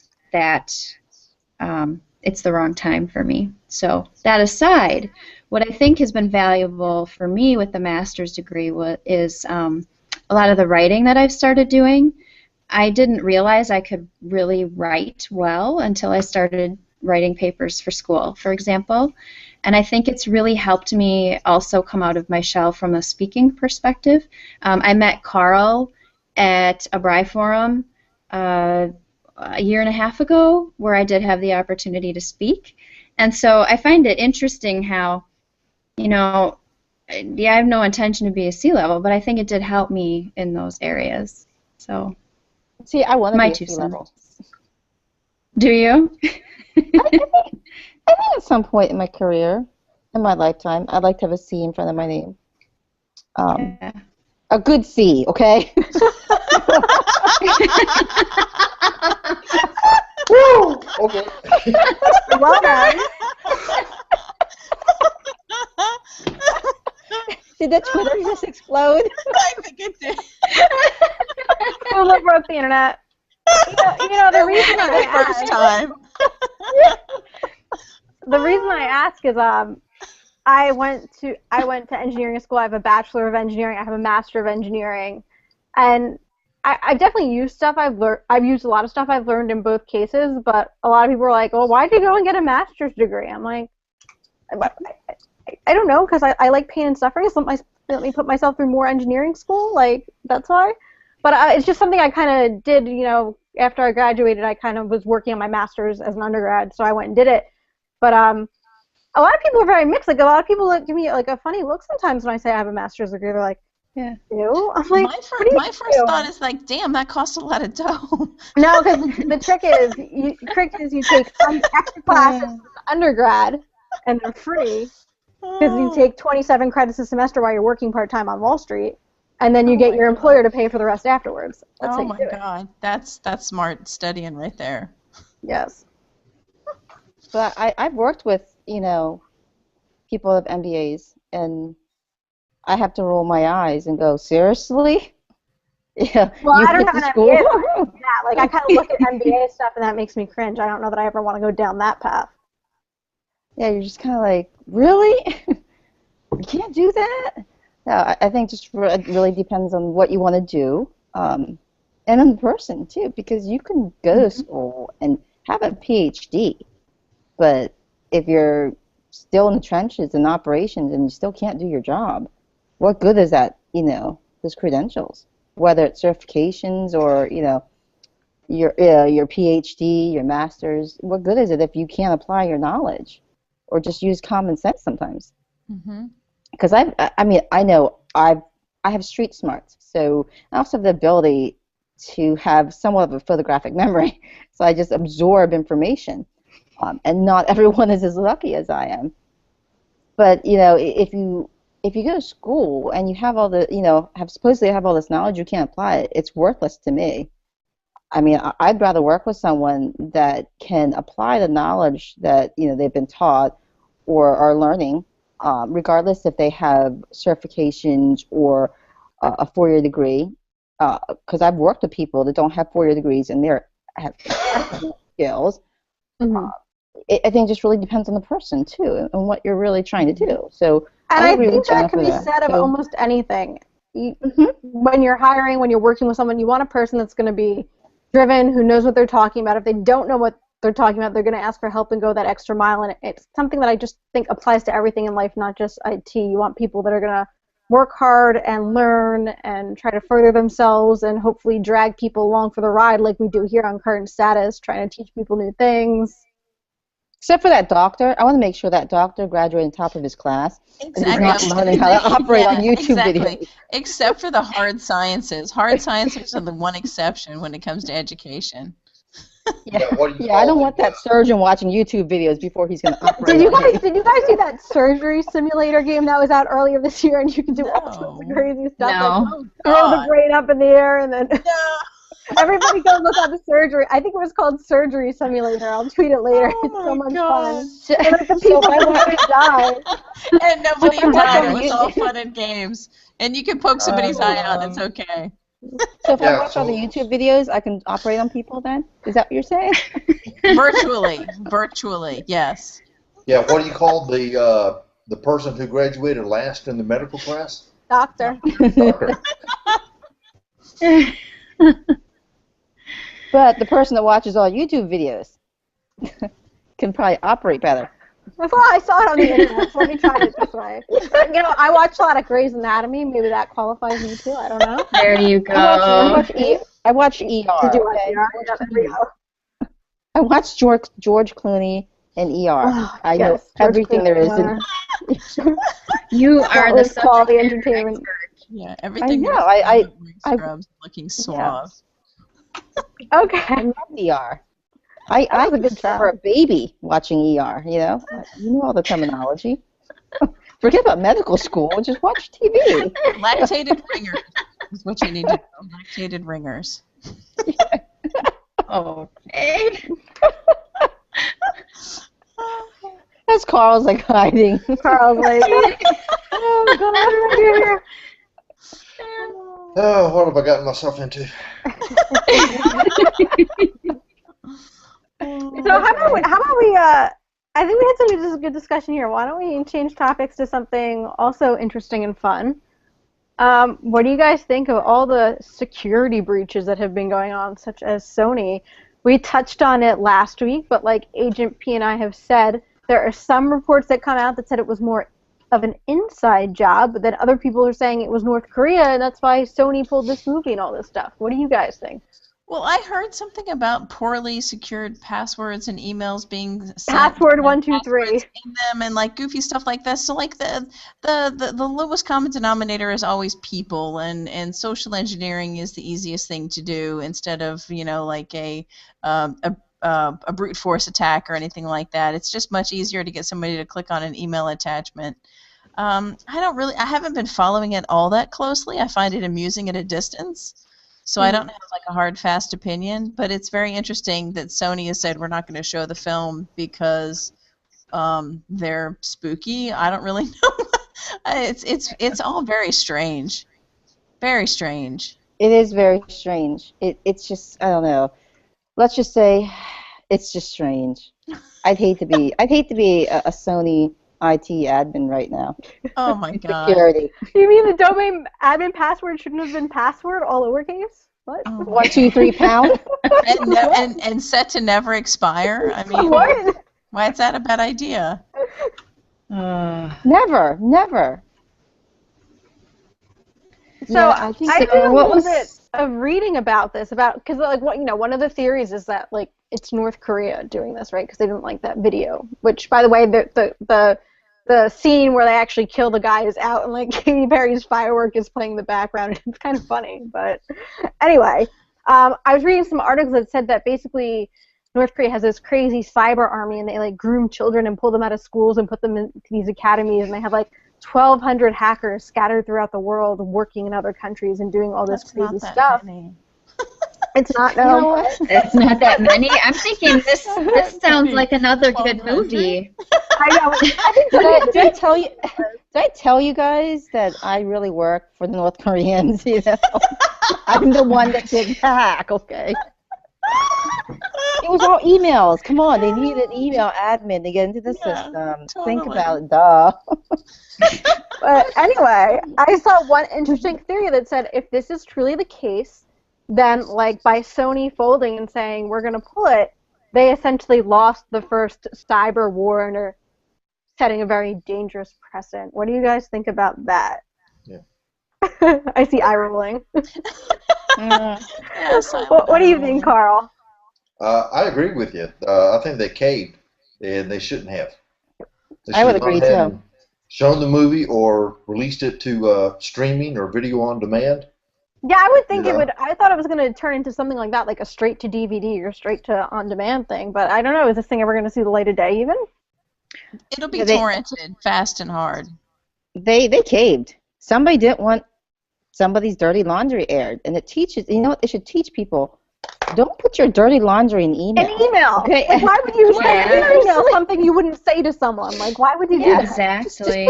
it's the wrong time for me. So that aside, what I think has been valuable for me with the master's degree is a lot of the writing that I've started doing. I didn't realize I could really write well until I started writing papers for school, for example. And I think it's really helped me also come out of my shell from a speaking perspective. I met Carl at a BRI forum a year and a half ago, where I did have the opportunity to speak. And so I find it interesting how, yeah, I have no intention to be a C-level, but I think it did help me in those areas. So, see, I want to my be a 2 C-level. cents. Do you? I think at some point in my career, in my lifetime, I'd like to have a C in front of my name. Yeah. A good C, okay? Woo! Okay. Well done. Did the Twitter just explode? I think it did. Hulu broke the internet. The reason the first time. The reason I ask is I went to engineering school. I have a bachelor of engineering. I have a master of engineering, and I've definitely used stuff I've learned. I've used a lot of stuff I've learned in both cases. But a lot of people are like, "Well, why did you go and get a master's degree?" I'm like, I don't know, because I like pain and suffering. So let me put myself through more engineering school. Like, that's why. But it's just something I kind of did. After I graduated, I kind of was working on my master's as an undergrad, so I went and did it. But a lot of people are very mixed. Like, a lot of people give me like a funny look sometimes when I say I have a master's degree. They're like, Yeah. "You?" I'm like, my first thought is like, damn, that costs a lot of dough. No, because the trick is you take extra classes as undergrad, and they're free because you take 27 credits a semester while you're working part time on Wall Street. and then you Oh get my your God. employer to pay for the rest afterwards. That's how Oh you my do it. God, that's smart studying right there. Yes. But I've worked with, people with MBAs, and I have to roll my eyes and go, seriously? Yeah, Well, you I don't went have to an school? MBA, but I think that. Like, I kind of look at MBA stuff, and that makes me cringe. I don't know that I ever want to go down that path. Yeah, you're just kind of like, really? You can't do that? No, I think it really depends on what you want to do, and on the person too, because you can go to school and have a PhD, but if you're still in the trenches in operations and you still can't do your job, what good is that? Those credentials, whether it's certifications or your PhD, your master's. What good is it if you can't apply your knowledge, or just use common sense sometimes? Mm-hmm. Because I know I have street smarts, so I also have the ability to have somewhat of a photographic memory, so I just absorb information, and not everyone is as lucky as I am. But if you go to school and you have all the have supposedly have all this knowledge, you can't apply it, it's worthless to me. I mean, I'd rather work with someone that can apply the knowledge that they've been taught or are learning, regardless if they have certifications or a four-year degree. Because I've worked with people that don't have four-year degrees and have excellent skills. Mm-hmm. I think it just really depends on the person too and what you're really trying to do. So And I I agree think with that Jennifer can be there. said of So, almost anything. mhm. When you're hiring, when you're working with someone, you want a person that's going to be driven, who knows what they're talking about. If they don't know what they're talking about, they're going to ask for help and go that extra mile. And it's something that I just think applies to everything in life, not just IT. You want people that are going to work hard and learn and try to further themselves and hopefully drag people along for the ride like we do here on Current Status, trying to teach people new things. Except for that doctor, I want to make sure that doctor graduated on top of his class. And he's Exactly. not learning how to operate on YouTube exactly. videos. Except for the hard sciences. Hard sciences are the one exception when it comes to education. Yeah, What do you yeah, I call don't the, want that surgeon watching YouTube videos before he's going to operate Did you on guys me. see that surgery simulator game that was out earlier this year, and you can do all sorts of No. crazy stuff No. like Oh, throw the God. brain up in the air and then No. everybody go look up the surgery. I think it was called Surgery Simulator. I'll tweet it later. Oh It's so my much God. fun. And like the So people if I that watch, would die. And nobody if I watch died. on It was all YouTube, fun and games. And you can poke somebody's eye out. It's okay. so if I Yeah, watch all the so YouTube videos, I can operate on people then? Is that what you're saying? Virtually, yes. yeah, what do you call the person who graduated last in the medical class? Doctor. Doctor. But the person that watches all YouTube videos can probably operate better. Well, I saw it on the internet, so let me try it this way. But, I watch a lot of Grey's Anatomy. Maybe that qualifies me too. I don't know. There you go. I watch ER. Did you watch Okay? ER? Yeah, there we go. I watched George Clooney in ER. Oh, I know yes, George everything there is. Clooney. You That are the was quality subject matter entertainment. expert. Yeah, everything know, goes I- wearing I- scrubs, looking suave. Okay. I love ER. I was a good could for a baby watching ER. You know all the terminology. Forget about medical school. Just watch TV. Lactated ringers is what you need to know. Lactated ringers. Okay. As Carl's like hiding. Carl's like, oh, God, Oh, what have I gotten myself into? So how about we I think we had some good discussion here. Why don't we change topics to something also interesting and fun? What do you guys think of all the security breaches that have been going on, such as Sony? We touched on it last week, but like Agent P and I have said, there are some reports that come out that said it was more of an inside job, but then other people are saying it was North Korea, and that's why Sony pulled this movie and all this stuff. What do you guys think? Well, I heard something about poorly secured passwords and emails being sent. Password and 123. passwords in them and like goofy stuff like that. So like the lowest common denominator is always people, and social engineering is the easiest thing to do instead of like a brute force attack or anything like that. It's just much easier to get somebody to click on an email attachment. I haven't been following it all that closely. I find it amusing at a distance. So I don't have like a hard, fast opinion, but it's very interesting that Sony has said we're not going to show the film because they're spooky. I don't really know. It's all very strange. Very strange. It is very strange. It's just, I don't know. Let's just say it's just strange. I'd hate to be a Sony IT admin right now. Oh my God. Security. You mean the domain admin password shouldn't have been password, all lowercase? What? Oh my 1, 2, 3 pound. and set to never expire. I mean, What? why is that a bad idea? Never. So Yeah, I think did so. a What little was- bit of reading about this, because like one of the theories is that like it's North Korea doing this, right? Because they didn't like that video. Which, by the way, the scene where they actually kill the guy is out, and like Katy Perry's firework is playing in the background. It's kind of funny, but anyway, I was reading some articles that said that basically North Korea has this crazy cyber army, and they like groom children and pull them out of schools and put them into these academies, and they have like 1,200 hackers scattered throughout the world working in other countries and doing all this That's crazy not that stuff. many. It's not, You know no. what? It's not that many. I'm thinking this sounds like another good 1,200? movie. I know. I think Did I tell you guys that I really work for the North Koreans? You know, I'm the one that did the hack. Okay. It was all emails. Come on, they need an email admin to get into the Yeah, system. Think totally. about it, duh. But anyway, I saw one interesting theory that said if this is truly the case, then like by Sony folding and saying we're going to pull it, they essentially lost the first cyber war and are setting a very dangerous precedent. What do you guys think about that? Yeah. I see eye rolling. Yes, What do you think, Carl? I agree with you. I think they caved, and they shouldn't have. They I would should have gone agree, ahead too. and shown the movie or released it to streaming or video on demand. Yeah, I would think You it know? would. I thought it was going to turn into something like that, like a straight to DVD or straight to on demand thing. But I don't know. Is this thing ever going to see the light of day even? It'll be Yeah, they- torrented fast and hard. They caved. Somebody didn't want somebody's dirty laundry aired, and it teaches. You know what? They should teach people. Don't put your dirty laundry in email. An email. Okay. Like, why would you say Yeah. in an email something you wouldn't say to someone? Like, why would you do that? Exactly.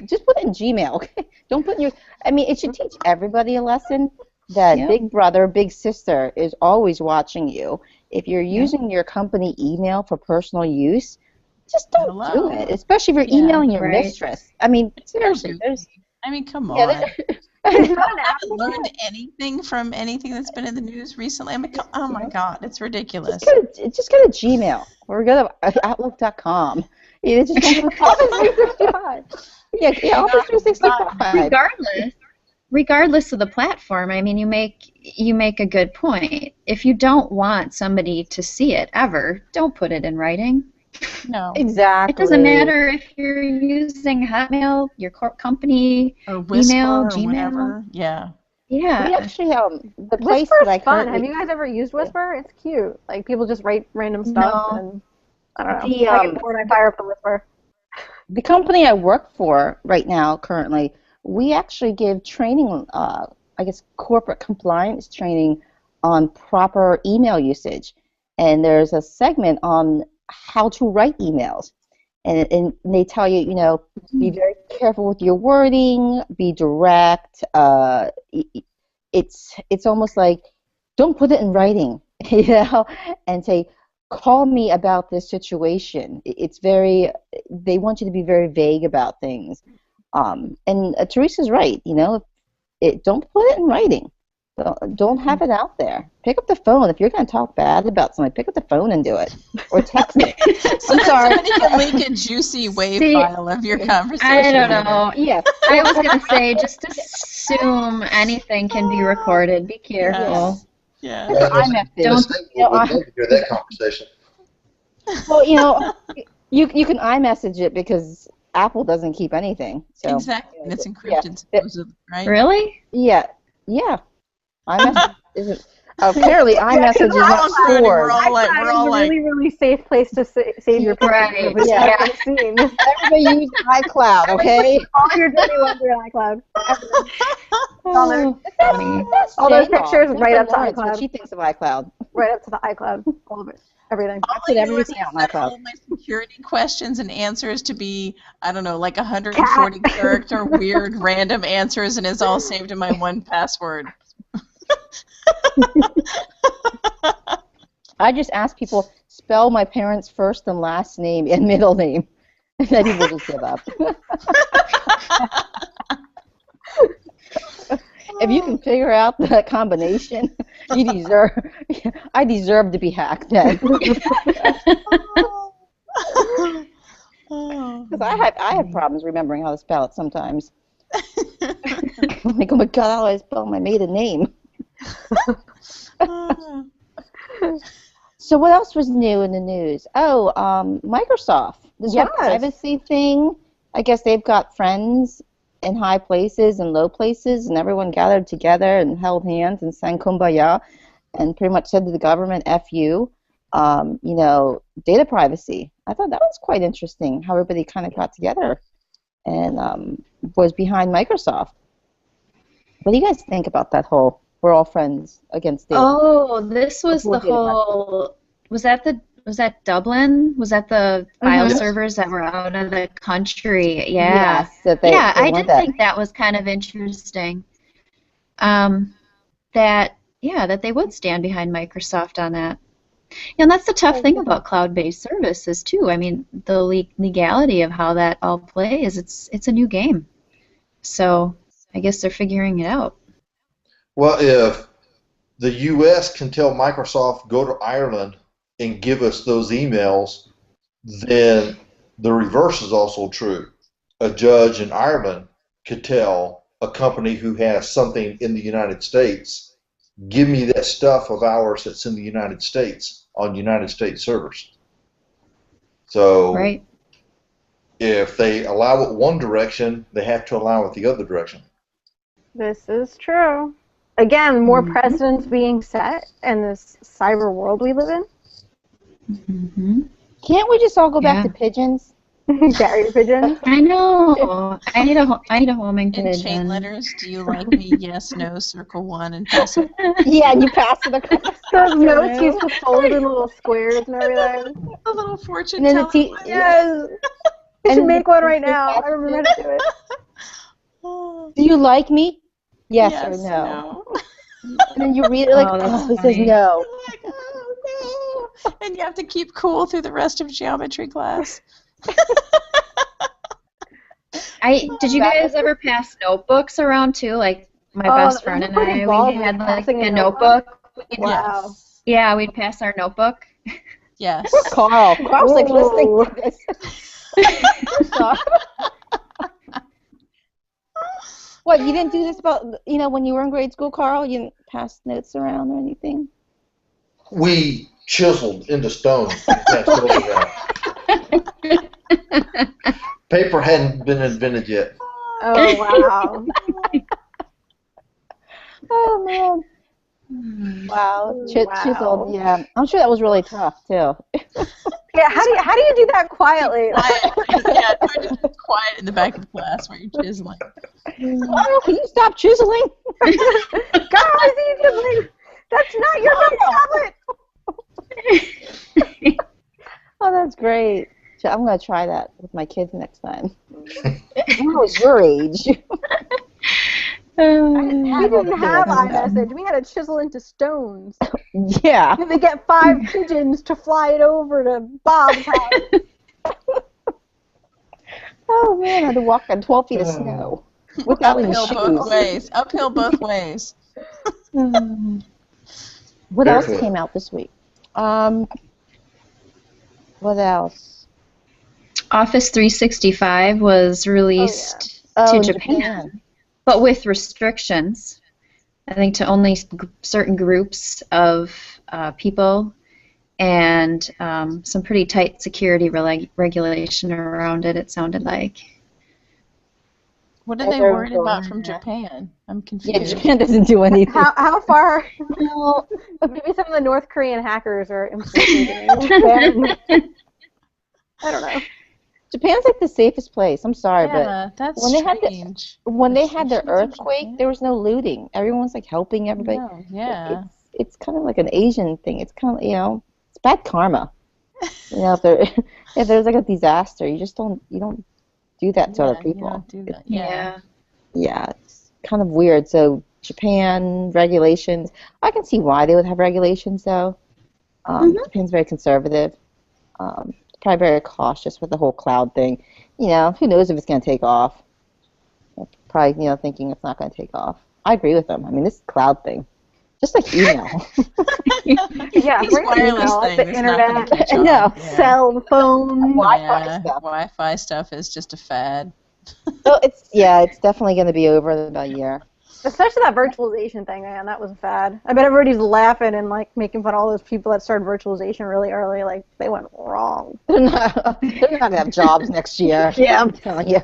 Just put it in Gmail. Okay. Don't put in your. I mean, it should teach everybody a lesson that Yep. Big Brother, Big Sister is always watching you. If you're using your company email for personal use, just don't Hello. do it. Especially if you're Yeah, emailing your right. mistress. I mean, seriously, Spooky. there's. I mean, come Yeah, on. It's not an I app. haven't learned anything from anything that's been in the news recently. I mean, oh my God, it's ridiculous. just go to Gmail or go to Outlook.com. You just Office 365. yeah, Office 365. Regardless of the platform, I mean, you make a good point. If you don't want somebody to see it ever, don't put it in writing. No. Exactly. It doesn't matter if you're using Hotmail, your company Or Whisper email, or Gmail. whatever. Yeah. Yeah. We actually the place Whisper's that I fun. currently Have you guys ever used Whisper? It's cute. Like, people just write random stuff, No. and I don't know. The, I get bored, I fire up the Whisper. the company I work for right now currently, we actually give training, I guess corporate compliance training on proper email usage. And there's a segment on how to write emails. And they tell you, you know, be very careful with your wording, be direct. It's almost like don't put it in writing, you know, and say, call me about this situation. It's very, they want you to be very vague about things. And Teresa's right, you know, don't put it in writing. Don't have it out there. Pick up the phone. If you're going to talk bad about somebody, pick up the phone and do it. Or text it. So that somebody can link a juicy WAV See, file of your conversation. I don't know. Yeah. I was going to say, just assume anything can be recorded. Be careful. Yeah. Yeah, iMessage. the state You know, would love to hear that conversation. Well, you know, you can iMessage it because Apple doesn't keep anything. So Exactly. And it's yeah. encrypted, supposedly, right? Really? Yeah. iMessage isn't. Apparently, iMessage is not We're stored. all like, iCloud is a really, really safe place to save your pictures. Right. Which Yeah. I've seen. Everybody use iCloud, okay? All your dirty ones are in iCloud. Everything. All those- Funny. All those J-Law. pictures Jennifer right up to Lawrence, what iCloud. she thinks of iCloud. Right up to the iCloud. All of it. Everything. All put I know everything is out in I set iCloud. all my security questions and answers to be, I don't know, like 140 character weird random answers, and it's all saved in my 1Password. I just ask people, spell my parents' first and last name and middle name. And then people just give up. If you can figure out that combination, you deserve. I deserve to be hacked then. Because I have problems remembering how to spell it sometimes. I'm like, oh my God, how do I spell my maiden name? So what else was new in the news? Oh, Microsoft. This whole privacy thing. I guess they've got friends in high places and low places, and everyone gathered together and held hands and sang Kumbaya, and pretty much said to the government, "F you." You know, data privacy. I thought that was quite interesting. How everybody kind of got together and was behind Microsoft. What do you guys think about that whole? We're all friends against data. Oh, this was Before the data whole. Was that Dublin? Was that the file servers that were out of the country? Yeah. Yes, that they I want did that. think that was kind of interesting. That they would stand behind Microsoft on that. Yeah, and that's the tough thing about cloud-based services too. I mean, the legality of how that all plays. It's a new game, so I guess they're figuring it out. Well, if the U.S. can tell Microsoft, go to Ireland and give us those emails, then the reverse is also true. A judge in Ireland could tell a company who has something in the United States, give me that stuff of ours that's in the United States on United States servers. So Right. if they allow it one direction, they have to allow it the other direction. This is true. Again, more precedents being set in this cyber world we live in. Mm-hmm. Can't we just all go back to pigeons? Carrier pigeons. I know. I need a homing In pigeon. chain letters, do you like me? Yes, no, circle 1, and pass it. Yeah, and you pass it across. Those notes used to fold in little squares and everything. A little fortune And then telling. Yes. You should make one right now. I remember how to do it. Do you like me? Yes, Yes, or no. no. And then you read it like, that's he says funny. no. Like, oh, no. And you have to keep cool through the rest of geometry class. Did you guys ever pass notebooks around too? Like my best friend and pretty I, ballsy, we had like passing a a notebook. Wow. Yeah, we'd pass our notebook. Yes. Carl's like listening to this. What, you didn't do this about, when you were in grade school, Carl? You didn't pass notes around or anything? We chiseled into stone. That's totally right. Paper hadn't been invented yet. Oh, wow. Oh, man. Wow. Chiseled, yeah. I'm sure that was really tough, too. Yeah, how do you do that quietly? Yeah, try to be quiet in the back of the class where you're chiseling. Oh, can you stop chiseling? Guys, you chiseling. That's not your tablet. Oh, that's great. I'm going to try that with my kids next time. When I was your age. We didn't have iMessage. We had to chisel into stones. Yeah. And they get 5 pigeons to fly it over to Bob's house. Oh, man, I had to walk on 12 feet of snow. Without any Uphill shoes. both ways. Uphill both ways. What else came out this week? What else? Office 365 was released to Japan, but with restrictions. I think to only certain groups of people, and some pretty tight security regulation around it, it sounded like. What are And they they're worried about going from there. Japan? I'm Yeah, confused. Japan doesn't do anything. How far? Well, Maybe some of the North Korean hackers are infiltrating Japan. I don't know. Japan's like the safest place. I'm sorry, but Yeah, that's when they had strange. when they had their Restrictions in earthquake, Japan? there was no looting. Everyone was like helping everybody. No, yeah. It's kind of like an Asian thing. It's kind of it's bad karma. If there if there's like a disaster, you don't do that to other You people. don't do that. Yeah. Yeah, it's kind of weird. So Japan regulations, I can see why they would have regulations though. Japan's very conservative. Probably very cautious with the whole cloud thing. Who knows if it's going to take off? Probably thinking it's not going to take off. I agree with them. I mean, this cloud thing, just like email. Yeah, These bring wireless email, thing the is not gonna internet, catch on. No, Yeah. cell phone. Wi-Fi Yeah, stuff. Wi-Fi stuff is just a fad. So it's definitely going to be over in about a year. Especially that virtualization thing, man. That was a fad. I bet everybody's laughing and like making fun of all those people that started virtualization really early. Like they went wrong. They're not going to have jobs next year. Yeah. I'm telling you.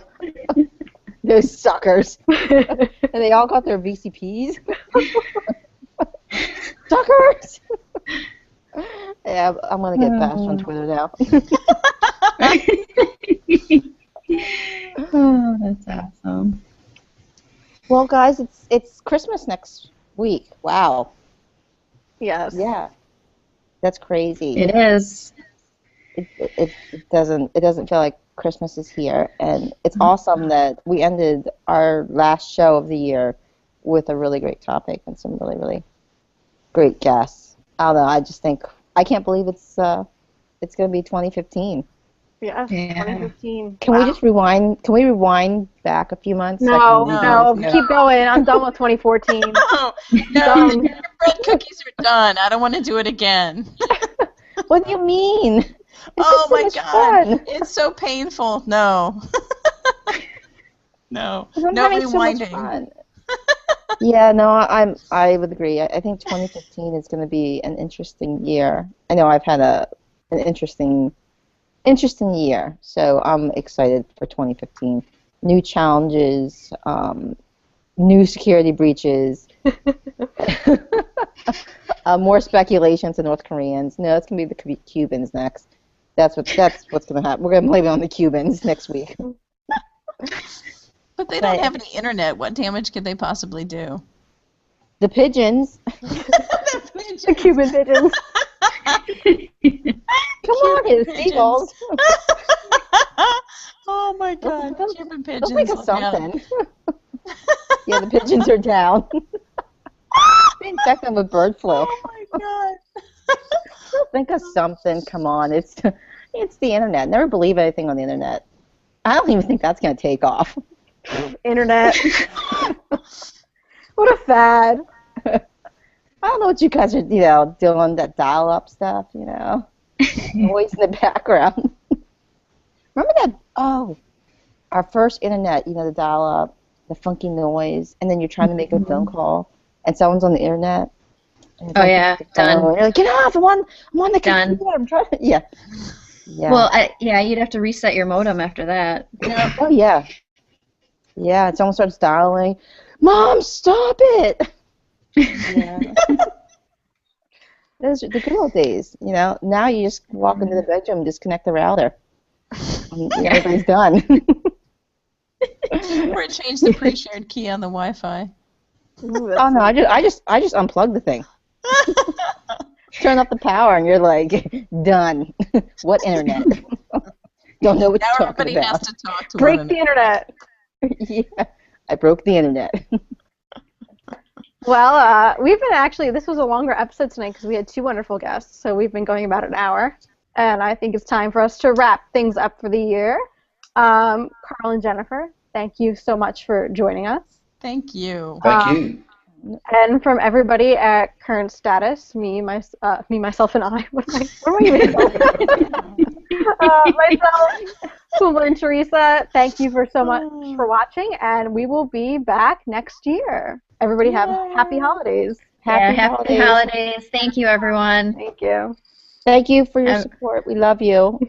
Those suckers. And they all got their VCPs. Suckers! Yeah, I'm going to get bashed on Twitter now. Oh, that's awesome. Well, guys, it's Christmas next week. Wow. Yes. Yeah. That's crazy. It is. It doesn't feel like Christmas is here, and it's awesome that we ended our last show of the year with a really great topic and some really, really great guests. I don't know. I just think I can't believe it's going to be 2015. Yeah. Yeah. 2015. Can we just rewind? Can we rewind back a few months? No, No. keep going. I'm done with 2014. No, Done. your bread cookies are done. I don't want to do it again. What do you mean? It's Oh just so my much God, fun. it's so painful. No. No. 'Cause I'm No having so much rewinding. fun. Yeah, no, I would agree. I think 2015 is going to be an interesting year. I know I've had an interesting year, so I'm excited for 2015. New challenges, new security breaches, more speculation to North Koreans. No, it's going to be the Cubans next. That's what's going to happen. We're going to blame it on the Cubans next week. But they don't have any internet. What damage could they possibly do? The pigeons. The Cuban pigeons. Come on, here, the seagulls. Oh my God, Cuban pigeons. They'll think of look out. something. Yeah, the pigeons are down. They infect them with bird flu. Oh my God. Think of something. Come on, it's the internet. Never believe anything on the internet. I don't even think that's going to take off. Internet. What a fad. I don't know what you guys are, doing that dial-up stuff, noise in the background. Remember that? Oh, our first internet, the dial-up, the funky noise, and then you're trying to make a phone call, and someone's on the internet. And it's Oh, yeah, done. You're like, get off! I'm on the Done. computer. I'm trying. Yeah. Yeah. Well, you'd have to reset your modem after that. Oh yeah. Yeah, someone starts dialing. Mom, stop it! Yeah. Those are the good old days, Now you just walk into the bedroom and disconnect the router. And everybody's done. Or change the pre-shared key on the Wi-Fi. Oh no, I just unplug the thing. Turn off the power, and you're like, done. What internet? Don't know what Now you're talking everybody about. has to talk to Break one the another. internet. Yeah, I broke the internet. Well, we've been this was a longer episode tonight because we had two wonderful guests, so we've been going about an hour, and I think it's time for us to wrap things up for the year. Carl and Jennifer, thank you so much for joining us. Thank you. Thank you. And from everybody at Current Status, me, myself, and I. What am I even saying? Myself, Kumla, and Teresa, thank you so much for watching, and we will be back next year. Everybody have happy holidays. Happy holidays. Thank you, everyone. Thank you. Thank you for your support. We love you.